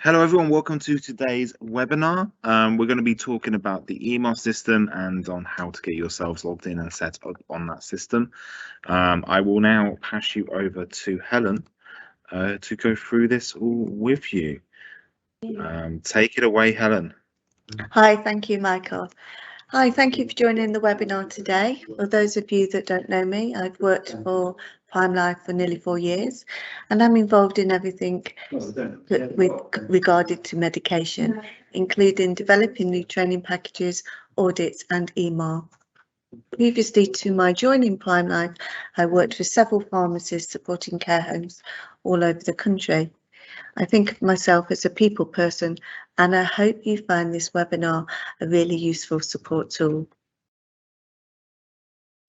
Hello everyone, welcome to today's webinar. We're going to be talking about the EMar system and on how to get yourselves logged in and set up on that system. I will now pass you over to Helen to go through this all with you. Take it away, Helen. Hi, thank you, Michael. Hi, thank you for joining the webinar today. For those of you that don't know me, I've worked for PrimeLife for nearly 4 years, and I'm involved in everything regarded to medication, including developing new training packages, audits, and EMar. Previously to my joining PrimeLife, I worked for several pharmacies supporting care homes all over the country. I think of myself as a people person, and I hope you find this webinar a really useful support tool.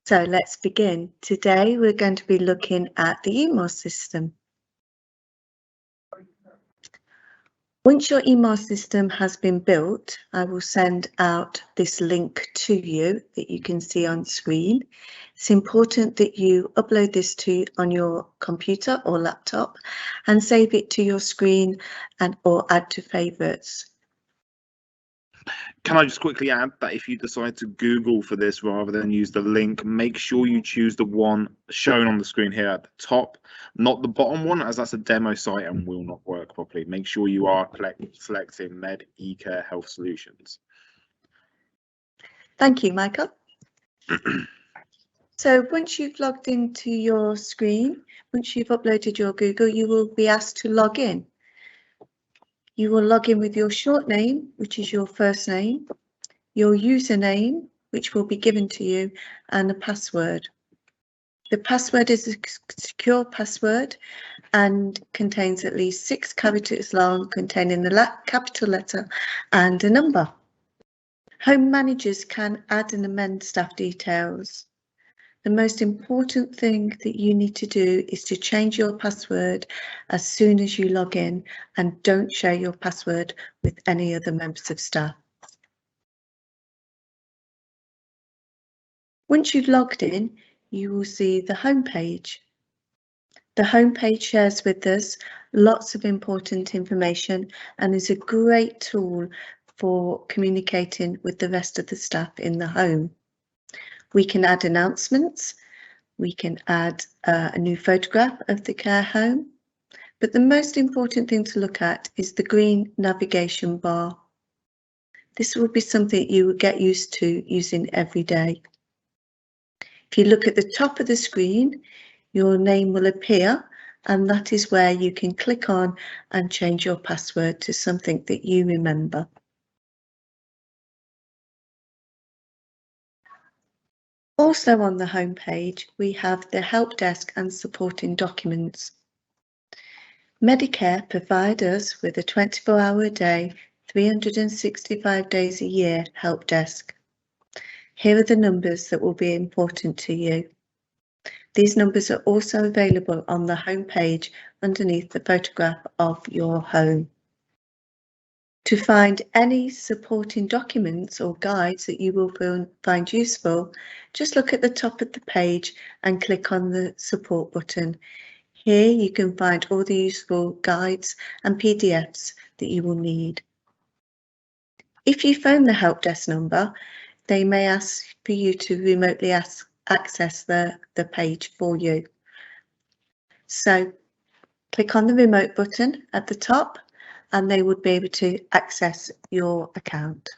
So let's begin. Today we're going to be looking at the EMar system. Once your EMar system has been built, I will send out this link to you that you can see on screen. It's important that you upload this on your computer or laptop and save it to your screen or add to favorites. Can I just quickly add that if you decide to Google for this rather than use the link, make sure you choose the one shown on the screen here at the top, not the bottom one, as that's a demo site and will not work properly. Make sure you are selecting Med eCare Health Solutions. Thank you, Michael. So once you've logged into your screen, once you've uploaded your Google, you will be asked to log in. You will log in with your short name, which is your first name, your username, which will be given to you, and a password. The password is a secure password and contains at least 6 characters long, containing the capital letter and a number. Home managers can add and amend staff details. The most important thing that you need to do is to change your password as soon as you log in, and don't share your password with any other members of staff. Once you've logged in, you will see the home page. The home page shares with us lots of important information and is a great tool for communicating with the rest of the staff in the home. We can add announcements, we can add a new photograph of the care home, but the most important thing to look at is the green navigation bar. This will be something you will get used to using every day. If you look at the top of the screen, your name will appear, and that is where you can click on and change your password to something that you remember. Also on the home page, we have the help desk and supporting documents. Medicare provide us with a 24-hour-a-day, 365 days a year help desk. Here are the numbers that will be important to you. These numbers are also available on the home page underneath the photograph of your home. To find any supporting documents or guides that you will find useful, just look at the top of the page and click on the support button. Here you can find all the useful guides and PDFs that you will need. If you phone the help desk number, they may ask for you to remotely access the page for you. So click on the remote button at the top and they would be able to access your account.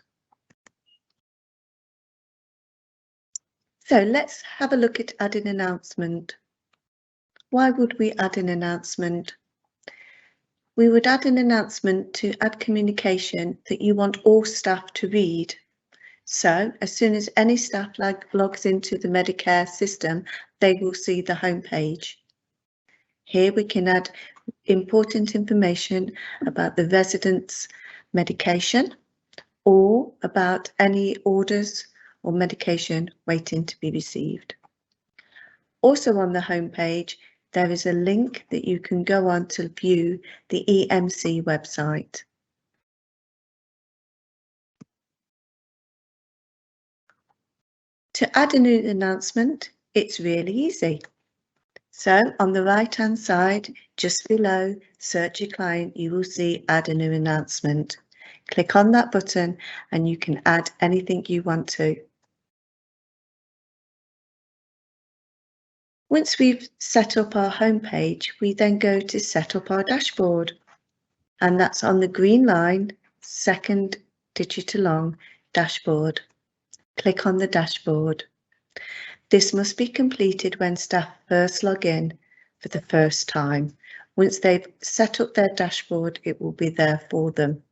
So let's have a look at adding an announcement. Why would we add an announcement? We would add an announcement to add communication that you want all staff to read. So as soon as any staff logs into the Medicare system, they will see the home page. Here we can add important information about the resident's medication or about any orders or medication waiting to be received. Also on the home page, there is a link that you can go on to view the EMC website. To add a new announcement, it's really easy. So on the right hand side, just below search your client, you will see add a new announcement. Click on that button and you can add anything you want to. Once we've set up our homepage, we then go to set up our dashboard. And that's on the green line, second digit along, dashboard. Click on the dashboard. This must be completed when staff first log in for the first time. Once they've set up their dashboard, it will be there for them.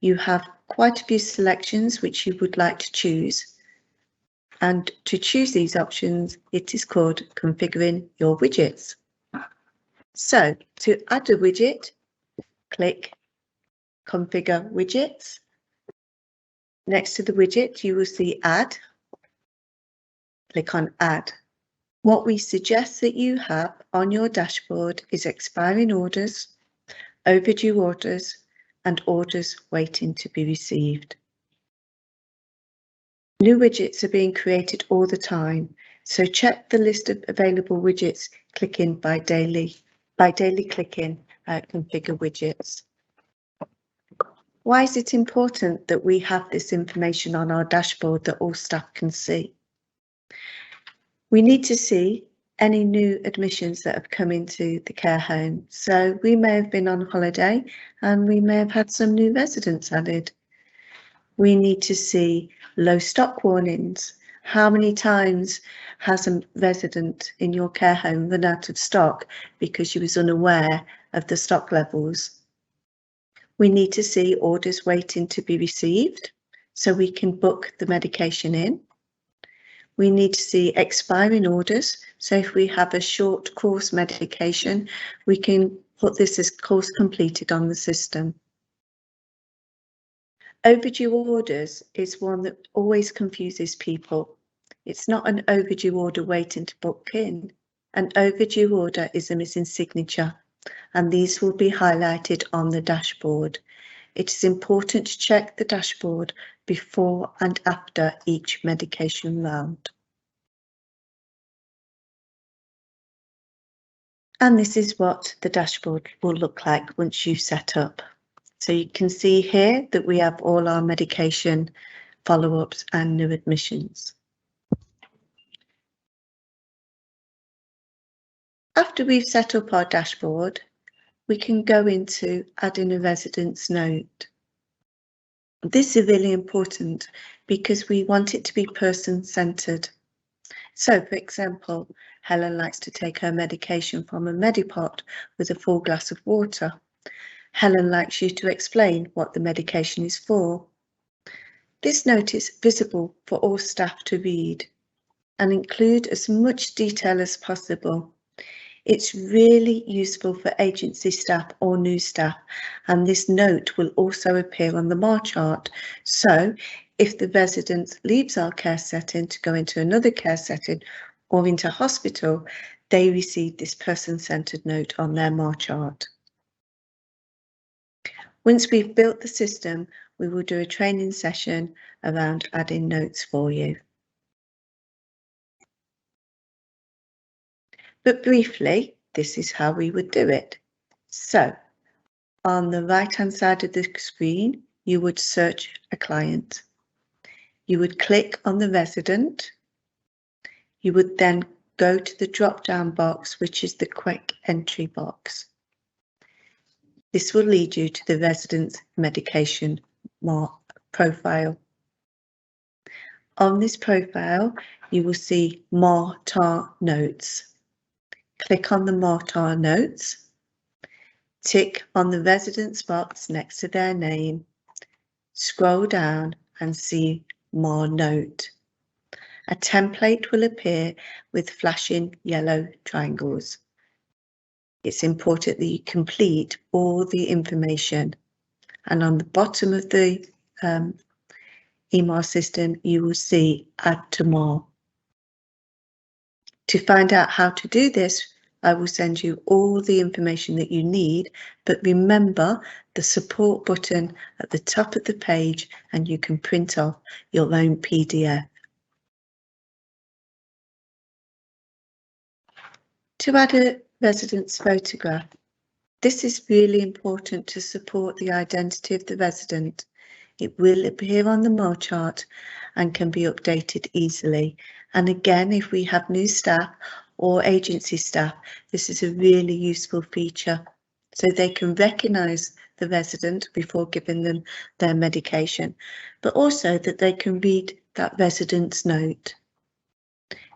You have quite a few selections which you would like to choose. And to choose these options, it is called configuring your widgets. So to add a widget, click Configure Widgets. Next to the widget, you will see Add. Click on Add. What we suggest that you have on your dashboard is expiring orders, overdue orders, and orders waiting to be received. New widgets are being created all the time, so check the list of available widgets clicking by daily clicking Configure Widgets. Why is it important that we have this information on our dashboard that all staff can see? We need to see any new admissions that have come into the care home. So we may have been on holiday and we may have had some new residents added. We need to see low stock warnings. How many times has a resident in your care home run out of stock because she was unaware of the stock levels? We need to see orders waiting to be received so we can book the medication in. We need to see expiring orders. So if we have a short course medication, we can put this as course completed on the system. Overdue orders is one that always confuses people. It's not an overdue order waiting to book in. An overdue order is a missing signature, and these will be highlighted on the dashboard. It is important to check the dashboard before and after each medication round. And this is what the dashboard will look like once you've set up. So you can see here that we have all our medication follow-ups and new admissions. After we've set up our dashboard, we can go into adding a residence note. This is really important because we want it to be person-centred. So, for example, Helen likes to take her medication from a Medipot with a full glass of water. Helen likes you to explain what the medication is for. This note is visible for all staff to read and include as much detail as possible. It's really useful for agency staff or new staff, and this note will also appear on the MAR chart. So if the resident leaves our care setting to go into another care setting or into hospital, they receive this person-centred note on their MAR chart. Once we've built the system, we will do a training session around adding notes for you. But briefly, this is how we would do it. So, on the right-hand side of the screen, you would search a client. You would click on the resident. You would then go to the drop-down box, which is the quick entry box. This will lead you to the resident's medication profile. On this profile, you will see MAR-TAR notes. Click on the MAR-TAR notes. Tick on the resident's box next to their name. Scroll down and see MAR note. A template will appear with flashing yellow triangles. It's important that you complete all the information, and on the bottom of the EMar system you will see Add to MAR. To find out how to do this, I will send you all the information that you need, but remember the support button at the top of the page and you can print off your own PDF. to add a resident's photograph. This is really important to support the identity of the resident. It will appear on the MAR chart and can be updated easily. And again, if we have new staff or agency staff, this is a really useful feature. So they can recognise the resident before giving them their medication, but also that they can read that resident's note.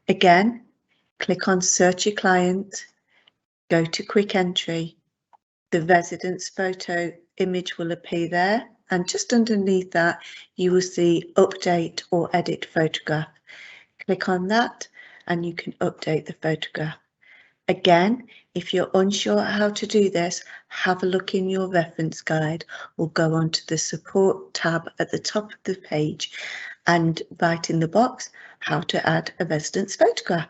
Again, click on Search Your Client, go to Quick Entry. The resident's photo image will appear there, and just underneath that you will see Update or Edit Photograph. Click on that and you can update the photograph. Again, if you're unsure how to do this, have a look in your reference guide or go onto the Support tab at the top of the page and write in the box how to add a resident's photograph.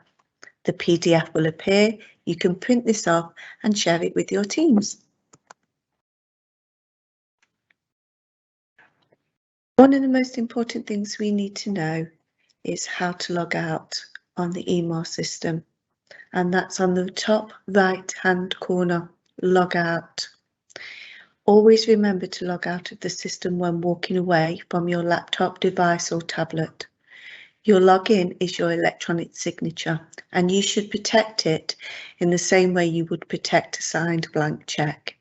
The PDF will appear. You can print this off and share it with your teams. One of the most important things we need to know is how to log out on the EMar system, and that's on the top right hand corner, log out. Always remember to log out of the system when walking away from your laptop, device or tablet. Your login is your electronic signature and you should protect it in the same way you would protect a signed blank cheque.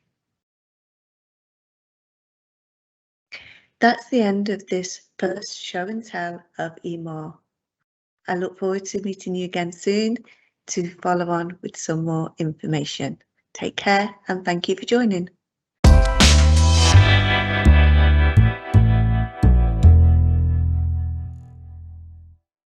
That's the end of this first show and tell of EMar. I look forward to meeting you again soon to follow on with some more information. Take care and thank you for joining.